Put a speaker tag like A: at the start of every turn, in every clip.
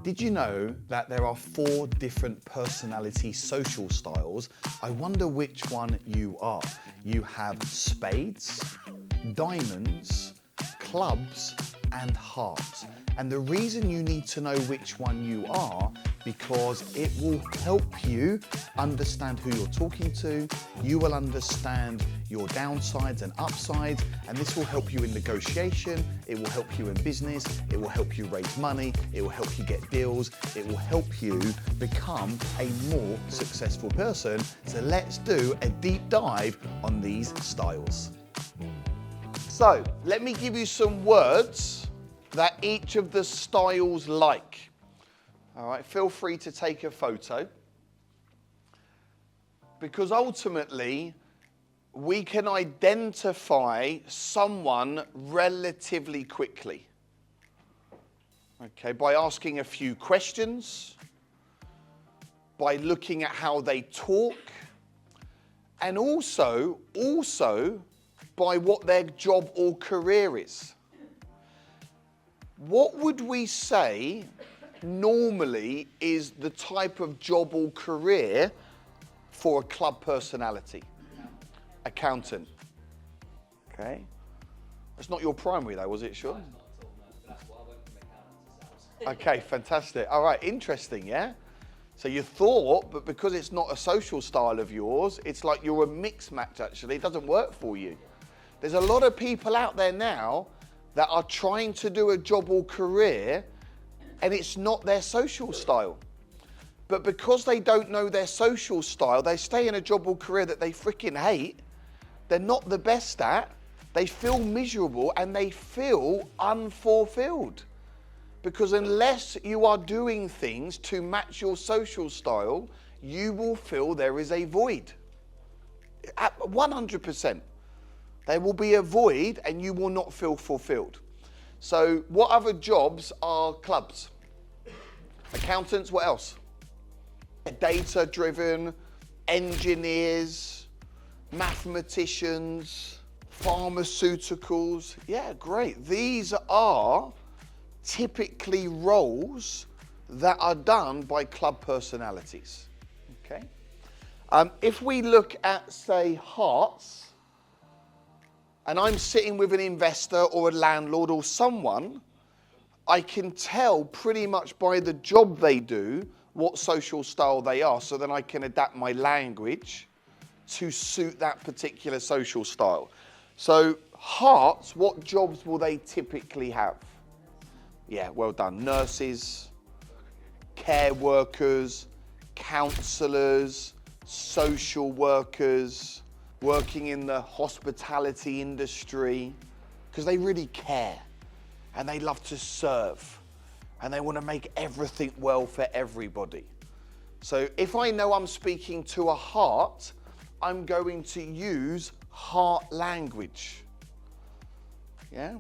A: Did you know that there are 4 different personality social styles? I wonder which one you are. You have spades, diamonds, clubs, and hearts. And the reason you need to know which one you are, because it will help you understand who you're talking to, you will understand your downsides and upsides, and this will help you in negotiation, it will help you in business, it will help you raise money, it will help you get deals, it will help you become a more successful person. So let's do a deep dive on these styles. So let me give you some words that each of the styles like. All right, feel free to take a photo, because ultimately we can identify someone relatively quickly. Okay, by asking a few questions, by looking at how they talk, and also by what their job or career is. What would we say normally is the type of job or career for a club personality? Accountant. Okay. That's not your primary though, was it, Sean? Okay, fantastic. All right, interesting, yeah? So you thought, but because it's not a social style of yours, it's like you're a mixed match actually. It doesn't work for you. There's a lot of people out there now that are trying to do a job or career and it's not their social style. But because they don't know their social style, they stay in a job or career that they freaking hate, they're not the best at, they feel miserable and they feel unfulfilled. Because unless you are doing things to match your social style, you will feel there is a void. At 100%. There will be a void and you will not feel fulfilled. So what other jobs are clubs? Accountants, what else? Data-driven, engineers, mathematicians, pharmaceuticals. Yeah, great. These are typically roles that are done by club personalities. Okay. If we look at, say, hearts, and I'm sitting with an investor or a landlord or someone, I can tell pretty much by the job they do what social style they are, so then I can adapt my language to suit that particular social style. So hearts, what jobs will they typically have? Yeah, well done. Nurses, care workers, counsellors, social workers, working in the hospitality industry, because they really care and they love to serve and they want to make everything well for everybody. So if I know I'm speaking to a heart, I'm going to use heart language, yeah,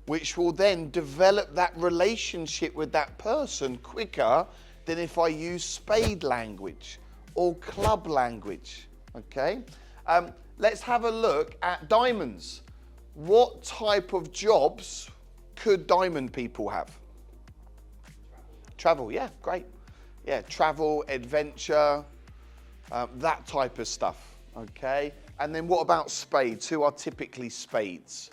A: which will then develop that relationship with that person quicker than if I use spade language or club language, okay? Let's have a look at diamonds. What type of jobs could diamond people have? Travel, yeah, great. Yeah, travel, adventure, that type of stuff, okay? And then what about spades? Who are typically spades?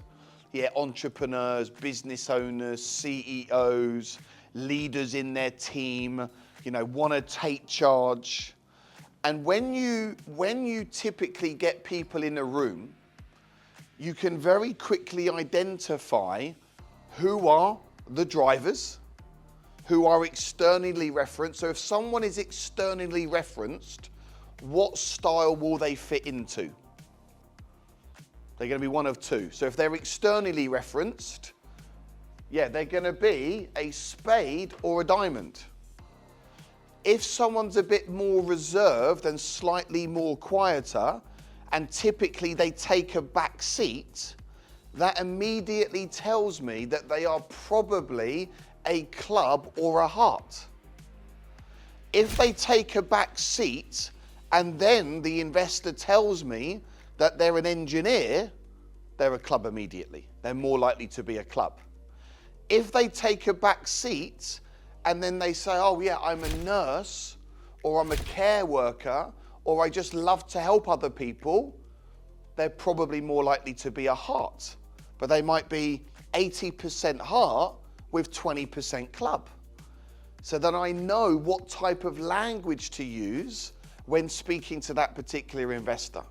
A: Yeah, entrepreneurs, business owners, CEOs, leaders in their team, you know, want to take charge. And when you typically get people in a room, you can very quickly identify who are the drivers, who are externally referenced. So if someone is externally referenced, what style will they fit into? They're going to be one of two. So if they're externally referenced, yeah, they're going to be a spade or a diamond. If someone's a bit more reserved and slightly more quieter, and typically they take a back seat, that immediately tells me that they are probably a club or a heart. If they take a back seat and then the investor tells me that they're an engineer, they're a club immediately. They're more likely to be a club. If they take a back seat and then they say, oh yeah, I'm a nurse, or I'm a care worker, or I just love to help other people, they're probably more likely to be a heart. But they might be 80% heart with 20% club. So then I know what type of language to use when speaking to that particular investor.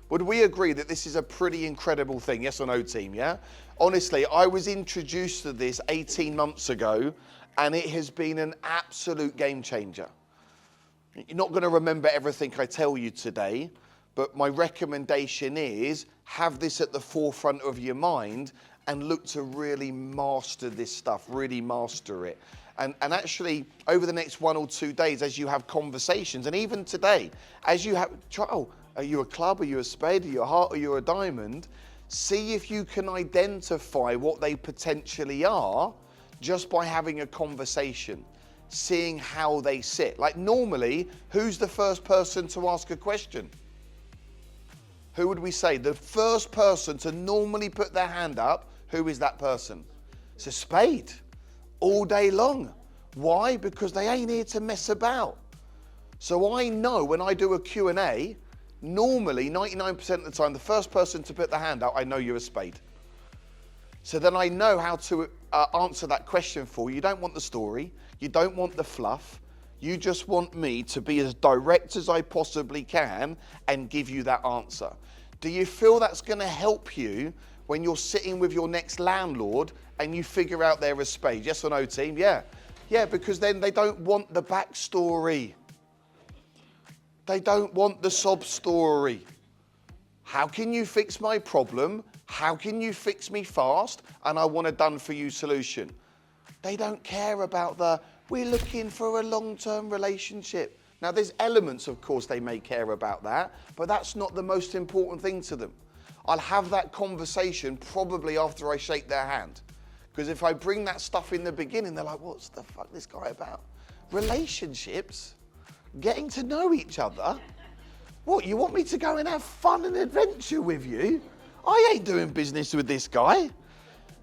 A: Would we agree that this is a pretty incredible thing? Yes or no, team, yeah? Honestly, I was introduced to this 18 months ago, and it has been an absolute game changer. You're not going to remember everything I tell you today, but my recommendation is have this at the forefront of your mind and look to really master this stuff, really master it. And actually, over the next 1 or 2 days, as you have conversations, and even today, as you have, are you a club, are you a spade, are you a heart, are you a diamond? See if you can identify what they potentially are just by having a conversation, seeing how they sit. Like normally, who's the first person to ask a question? Who would we say? The first person to normally put their hand up, who is that person? It's a spade. All day long. Why? Because they ain't here to mess about. So I know when I do a Q&A, normally 99% of the time, the first person to put their hand out, I know you're a spade. So then I know how to answer that question for you. You don't want the story. You don't want the fluff. You just want me to be as direct as I possibly can and give you that answer. Do you feel that's going to help you when you're sitting with your next landlord and you figure out they're a spade? Yes or no, team? Yeah. Yeah, because then they don't want the backstory. They don't want the sob story. How can you fix my problem? How can you fix me fast? And I want a done-for-you solution. They don't care about we're looking for a long-term relationship. Now, there's elements, of course, they may care about that, but that's not the most important thing to them. I'll have that conversation probably after I shake their hand. Because if I bring that stuff in the beginning, they're like, what's the fuck this guy about? Relationships? Getting to know each other? What, you want me to go and have fun and adventure with you? I ain't doing business with this guy.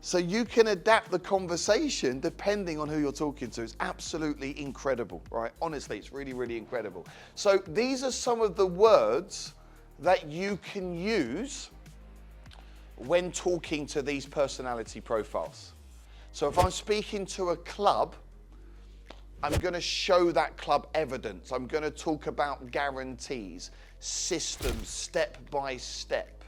A: So you can adapt the conversation depending on who you're talking to. It's absolutely incredible, right? Honestly, it's really, really incredible. So these are some of the words that you can use when talking to these personality profiles. So if I'm speaking to a club, I'm going to show that club evidence. I'm going to talk about guarantees, systems, step by step.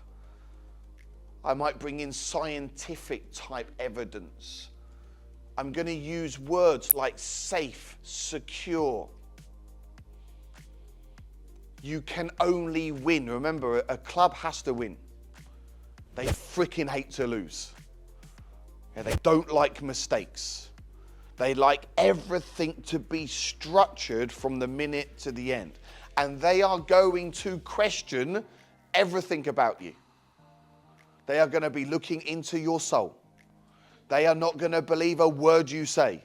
A: I might bring in scientific type evidence. I'm going to use words like safe, secure. You can only win. Remember, a club has to win. They freaking hate to lose. Yeah, they don't like mistakes. They like everything to be structured from the minute to the end. And they are going to question everything about you. They are going to be looking into your soul. They are not going to believe a word you say.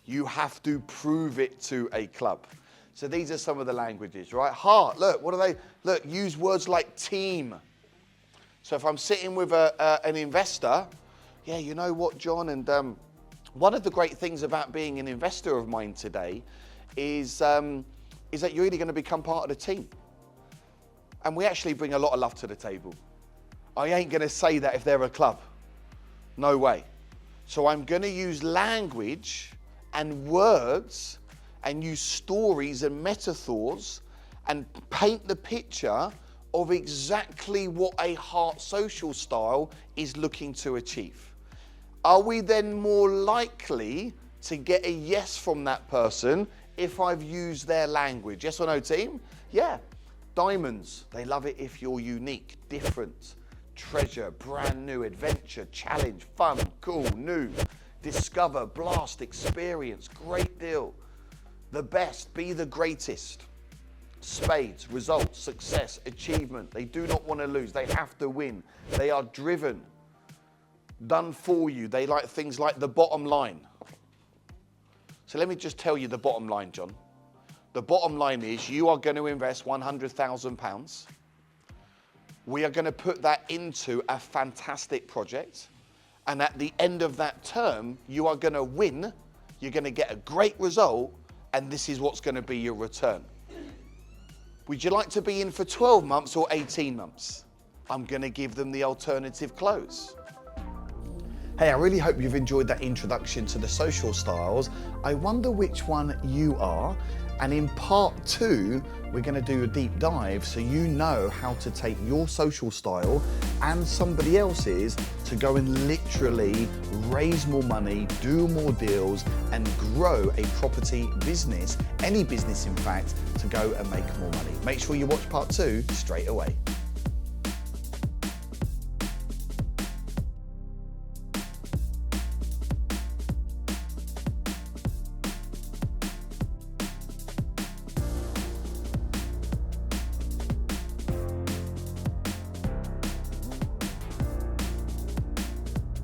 A: You have to prove it to a club. So these are some of the languages, right? Heart, look, what are they? Look, use words like team. So if I'm sitting with an investor, yeah, you know what, John? And one of the great things about being an investor of mine today is that you're really going to become part of the team. And we actually bring a lot of love to the table. I ain't going to say that if they're a club. No way. So I'm going to use language and words and use stories and metaphors and paint the picture of exactly what a heart social style is looking to achieve. Are we then more likely to get a yes from that person if I've used their language? Yes or no, team? Yeah. Diamonds, they love it if you're unique, different. Treasure, brand new, adventure, challenge, fun, cool, new, discover, blast, experience, great deal. The best, be the greatest. Spades, results, success, achievement. They do not want to lose. They have to win. They are driven. Done for you. They like things like the bottom line. So let me just tell you the bottom line, John. The bottom line is you are going to invest £100,000. We are going to put that into a fantastic project. And at the end of that term, you are going to win you're going to get a great result, and this is what's going to be your return. Would you like to be in for 12 months or 18 months? I'm going to give them the alternative close. Hey, I really hope you've enjoyed that introduction to the social styles. I wonder which one you are. And in part 2, we're going to do a deep dive so you know how to take your social style and somebody else's to go and literally raise more money, do more deals, and grow a property business, any business in fact, to go and make more money. Make sure you watch part 2 straight away.